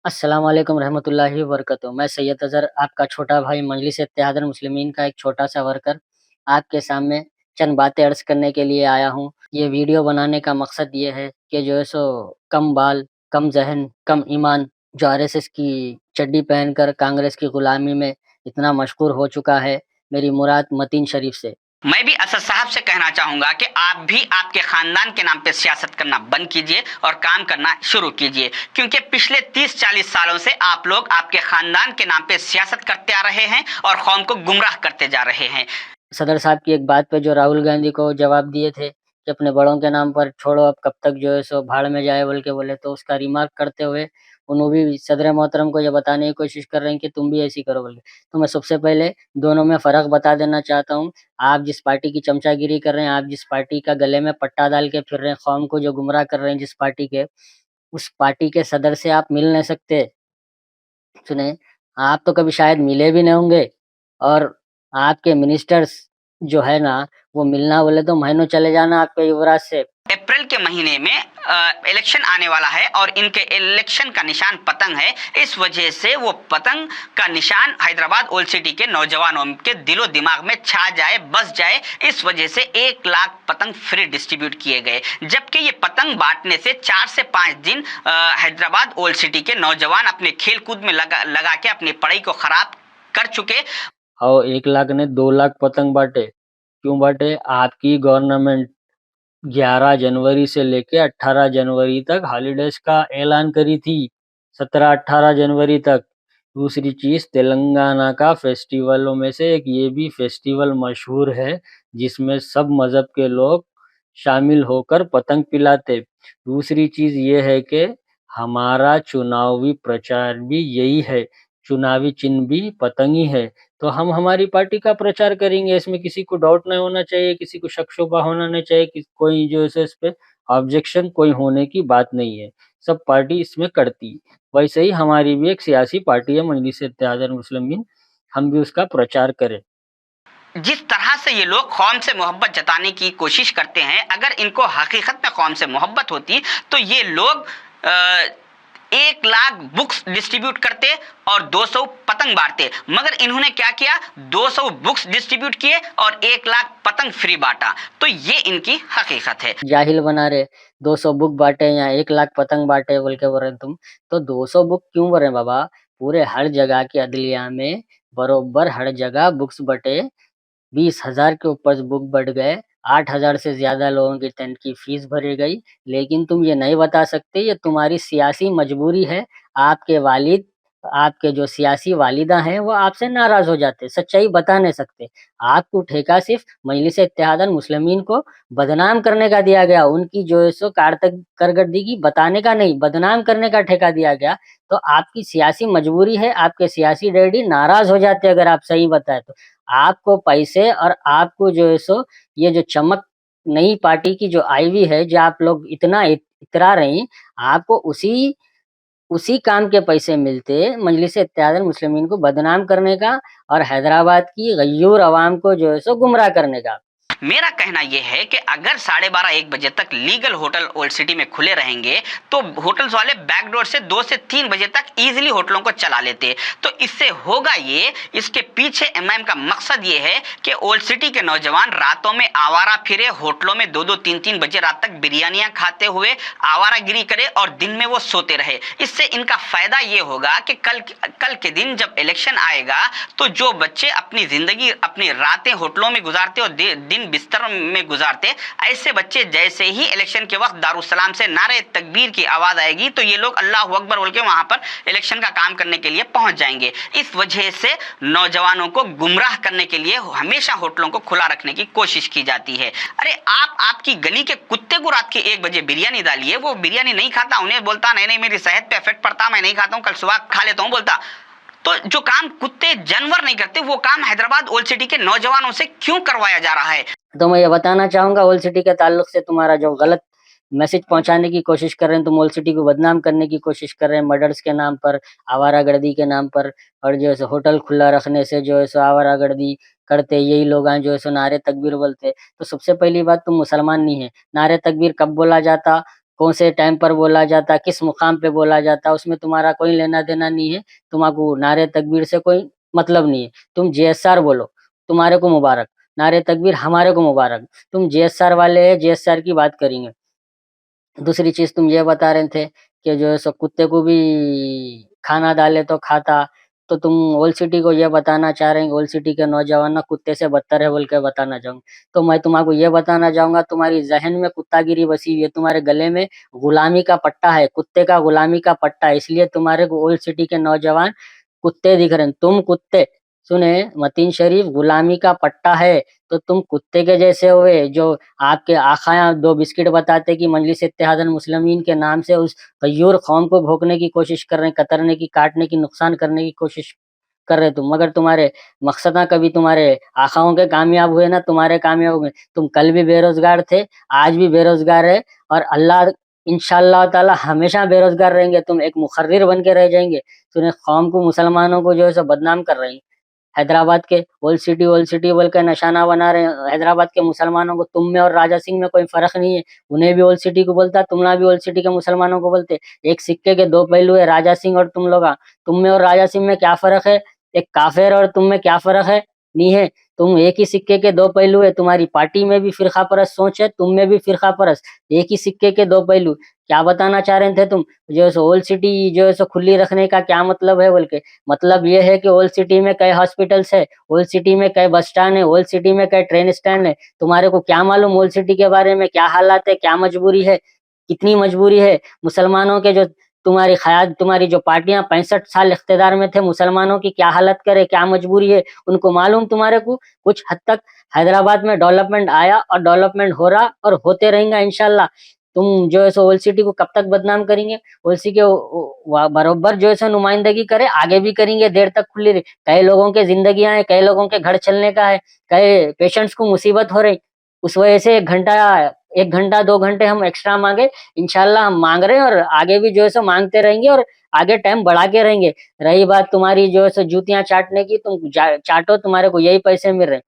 अस्सलाम वालेकुम रहमतुल्लाहि व बरकातुहू। मैं सैयद अज़हर, आपका छोटा भाई मजलिस इत्तेहादुल मुस्लिमीन का एक छोटा-सा वर्कर, आपके सामने चंद बातें अर्ज़ करने के लिए आया हूँ। ये वीडियो बनाने का मकसद ये है कि जो है सो कम बाल, कम ज़हन, कम ईमान जो आरएसएस की चड्डी पहनकर कांग्रेस की गुलामी में इतना मशहूर हो चुका है, मेरी मुराद मतीन शरीफ से। मैं भी असद साहब से कहना चाहूंगा कि आप भी आपके खानदान के नाम पे सियासत करना बंद कीजिए और काम करना शुरू कीजिए, क्योंकि पिछले 30-40 सालों से आप लोग आपके खानदान के नाम पे सियासत करते आ रहे हैं और कौम को गुमराह करते जा रहे हैं। सदर साहब की एक बात पे जो राहुल गांधी को जवाब दिए थे कि अपने बड़ों के नाम पर छोड़ो, अब कब तक जो है सो भाड़ में जाए बोल के बोले, तो उसका रिमार्क करते हुए उन्होंने भी सदर मोहतरम को ये बताने की कोशिश कर रहे हैं कि तुम भी ऐसी करो बोल के। तो मैं सबसे पहले दोनों में फ़र्क बता देना चाहता हूँ। आप जिस पार्टी की चमचागिरी कर रहे हैं, आप जिस पार्टी का गले में पट्टा डाल के फिर रहे हैं, कौम को जो गुमराह कर रहे हैं जिस पार्टी के, उस पार्टी के सदर से आप मिल नहीं सकते। सुने, आप तो कभी शायद मिले भी नहीं होंगे, और आपके मिनिस्टर्स जो है ना, वो मिलना बोले तो महीनों चले जाना आपके युवराज से। अप्रैल के महीने में इलेक्शन आने वाला है और इनके इलेक्शन का निशान पतंग है। इस वजह से वो पतंग का निशान हैदराबाद ओल्ड सिटी के नौजवानों के दिलो दिमाग में छा जाए, बस जाए। इस वजह से 1 लाख पतंग फ्री डिस्ट्रीब्यूट किए गए, जबकि ये पतंग बांटने से 4 से 5 दिन हैदराबाद ओल्ड सिटी के नौजवान अपने खेल कूद में लगा के अपनी पढ़ाई को खराब कर चुके। और 1 लाख ने 2 लाख पतंग बांटे। क्यों बांटे? आपकी गवर्नमेंट 11 जनवरी से लेके 18 जनवरी तक हॉलीडेज का ऐलान करी थी, 17-18 जनवरी तक। दूसरी चीज, तेलंगाना का फेस्टिवलों में से एक ये भी फेस्टिवल मशहूर है जिसमें सब मजहब के लोग शामिल होकर पतंग पिलाते। दूसरी चीज ये है कि हमारा चुनावी प्रचार भी यही है, चुनावी चिन्ह भी पतंग ही है, तो हम हमारी पार्टी का प्रचार करेंगे। इसमें किसी को डाउट नहीं होना चाहिए, किसी को शक शुबा होना नहीं चाहिए कि कोई जो है इस पे ऑब्जेक्शन कोई होने की बात नहीं है। सब पार्टी इसमें करती। वैसे ही हमारी भी एक सियासी पार्टी है मजलिस इत्तेहादुल मुस्लिमीन, हम भी उसका प्रचार करें। जिस तरह से ये लोग कौम से मोहब्बत जताने की कोशिश करते हैं, अगर इनको हकीकत में कौम से मोहब्बत होती तो ये लोग 1 लाख बुक्स डिस्ट्रीब्यूट करते और 200 पतंग बांटते। मगर इन्होंने क्या किया, 200 बुक्स डिस्ट्रीब्यूट किए और 1 लाख पतंग फ्री बांटा। तो ये इनकी हकीकत है। जाहिल बना रहे, 200 बुक बांटे या 1 लाख पतंग बांटे बोल के बोल रहे तुम। तो 200 बुक क्यों बोल रहे बाबा? पूरे हर जगह की अदलिया में बरोबर हर जगह बुक्स बटे, 20,000 के ऊपर बुक बढ़ गए, 8,000 से ज्यादा लोगों की टेंट की फीस भरी गई। लेकिन तुम ये नहीं बता सकते, ये तुम्हारी सियासी मजबूरी है। आपके वालिद, आपके जो सियासी वालिदा हैं, वो आपसे नाराज हो जाते, सच्चाई बता नहीं सकते। आपको ठेका सिर्फ मजलिस इत्तेहादुल मुस्लिमीन को बदनाम करने का दिया गया, उनकी जो है सो कारकर्दगी बताने का नहीं, बदनाम करने का ठेका दिया गया। तो आपकी सियासी मजबूरी है, आपके सियासी डैडी नाराज हो जाते अगर आप सही बताए तो। आपको पैसे और आपको जो है सो ये जो चमक नई पार्टी की जो आई हुई है, जो आप लोग इतना इतरा रहे हैं, आपको उसी उसी काम के पैसे मिलते मजलिस इत्तेहादुल मुस्लिमीन को बदनाम करने का और हैदराबाद की गयूर अवाम को जो है सो गुमराह करने का। मेरा कहना यह है कि अगर 12:30-1 बजे तक लीगल होटल ओल्ड सिटी में खुले रहेंगे तो होटल्स वाले बैकडोर से 2 से 3 बजे तक इजीली होटलों को चला लेते। तो इससे होगा ये, इसके पीछे एमआईएम का मकसद ये है कि ओल्ड सिटी के नौजवान रातों में आवारा फिरे, होटलों में 2-2 3-3 बजे रात तक बिरयानियां खाते हुए आवारागिरी करे और दिन में वो सोते रहे। इससे इनका फायदा ये होगा कि कल के दिन जब इलेक्शन आएगा तो जो बच्चे अपनी जिंदगी, अपनी रातें होटलों में गुजारते और दिन बिस्तर में गुजारते, ऐसे बच्चे जैसे ही इलेक्शन के वक्त दारुसलाम से नारे तकबीर की आवाज आएगी तो ये लोग अल्लाह अकबर बोल के वहां पर इलेक्शन का काम करने के लिए पहुंच जाएंगे। इस वजह से नौजवानों को गुमराह करने के लिए हमेशा होटलों को खुला रखने की कोशिश की जाती है। अरे आपकी गली के कुत्ते को रात के 1 बजे बिरयानी डालिए, वो बिरयानी नहीं खाता, उन्हें बोलता नहीं नहीं मेरी सेहत पे इफेक्ट पड़ता, मैं नहीं खाता हूँ, कल सुबह खा लेता हूँ बोलता। तो जो काम कुत्ते जानवर नहीं करते वो काम हैदराबाद ओल्ड सिटी के नौजवानों से क्यों करवाया जा रहा है? तो मैं ये बताना चाहूंगा, ओल्ड सिटी के ताल्लुक से तुम्हारा जो गलत मैसेज पहुंचाने की कोशिश कर रहे हैं, तुम ओल्ड सिटी को बदनाम करने की कोशिश कर रहे हैं मर्डर्स के नाम पर, आवारागर्दी के नाम पर, और जो है सो होटल खुला रखने से जो है सो आवारागर्दी करते यही लोग हैं, जो है सो नारे तकबीर बोलते। तो सबसे पहली बात, तुम मुसलमान नहीं है। नारे तकबीर कब बोला जाता, कौन से टाइम पर बोला जाता, किस मुकाम पे बोला जाता, उसमें तुम्हारा कोई लेना देना नहीं है। तुमको नारे तकबीर से कोई मतलब नहीं है। तुम जेएसआर बोलो, तुम्हारे को मुबारक। नारे तकबीर हमारे को मुबारक। तुम जेएसआर वाले हैं, जेएसआर की बात करेंगे। दूसरी चीज तुम ये बता रहे थे कि जो है सो कुत्ते को भी खाना डाले तो खाता। तो तुम ओल्ड सिटी को ये बताना चाह रहे हैं, ओल्ड सिटी के नौजवान ना कुत्ते से बदतर है बोल के बताना चाहूंगा। तो मैं तुमको ये बताना चाहूंगा, तुम्हारी जहन में कुत्तागिरी बसी हुई है, तुम्हारे गले में गुलामी का पट्टा है, कुत्ते का गुलामी का पट्टा है, इसलिए तुम्हारे को ओल्ड सिटी के नौजवान कुत्ते दिख रहे हैं। तुम कुत्ते, सुने मतीन शरीफ, गुलामी का पट्टा है तो तुम कुत्ते के जैसे हुए। जो आपके आखाया दो बिस्किट बताते कि मजलिस इत्तेहादुल मुस्लिमीन के नाम से उस गयूर कौम को भोंकने की कोशिश कर रहे हैं, कतरने की, काटने की, नुकसान करने की कोशिश कर रहे तुम। मगर तुम्हारे मकसदा कभी तुम्हारे आखाओं के कामयाब हुए ना तुम्हारे कामयाब हुए। तुम कल भी बेरोजगार थे, आज भी बेरोजगार है, और अल्लाह इंशाअल्लाह ताला हमेशा बेरोजगार रहेंगे। तुम एक मुखर्रिर बन के रह जाएंगे। तुमने कौम को, मुसलमानों को जो है सो बदनाम कर रहे हैं। हैदराबाद के ओल्ड सिटी बोल के निशाना बना रहे हैं हैदराबाद के मुसलमानों को। तुम में और राजा सिंह में कोई फर्क नहीं है। उन्हें भी ओल्ड सिटी को बोलता, तुम ना भी ओल्ड सिटी के मुसलमानों को बोलते। एक सिक्के के दो पहलू है, राजा सिंह और तुम लोग। तुम में और राजा सिंह में क्या फर्क है? एक काफिर और तुम में क्या फर्क है? नहीं है। तुम एक ही सिक्के के दो पहलू है। तुम्हारी पार्टी में भी फिरका परस्त सोच है, तुम में भी फिरका परस्त। एक ही सिक्के के दो पहलू। क्या बताना चाह रहे थे तुम? जो है सो ओल्ड सिटी जो है सो खुली रखने का क्या मतलब है बोल के? मतलब ये है कि ओल्ड सिटी में कई हॉस्पिटल्स है, ओल्ड सिटी में कई बस स्टैंड है, ओल्ड सिटी में कई ट्रेन स्टैंड है। तुम्हारे को क्या मालूम ओल्ड सिटी के बारे में? क्या हालात है, क्या मजबूरी है, कितनी मजबूरी है मुसलमानों के? जो तुम्हारी ख्याल, तुम्हारी जो पार्टियां 65 साल इख्तेदार में थे, मुसलमानों की क्या हालत करे, क्या मजबूरी है, उनको मालूम। तुम्हारे को कुछ हद तक हैदराबाद में डेवलपमेंट आया और डेवलपमेंट हो रहा और होते रहेगा इंशाल्लाह। तुम जो है सो ओल्ड सिटी को कब तक बदनाम करेंगे? ओल्ड सिटी के बरोबर जो है सो नुमाइंदगी करे, आगे भी करेंगे, देर तक खुली रही। कई लोगों के जिंदगियां हैं, कई लोगों के घर चलने का है, कई पेशेंट्स को मुसीबत हो रही। उस वजह से 1 घंटा 2 घंटे हम एक्स्ट्रा मांगे। इंशाल्लाह हम मांग रहे हैं और आगे भी जो है सो मांगते रहेंगे और आगे टाइम बढ़ा के रहेंगे। रही बात तुम्हारी जो है सो जूतियां चाटने की, तुम चाटो, तुम्हारे को यही पैसे मिल रहे हैं।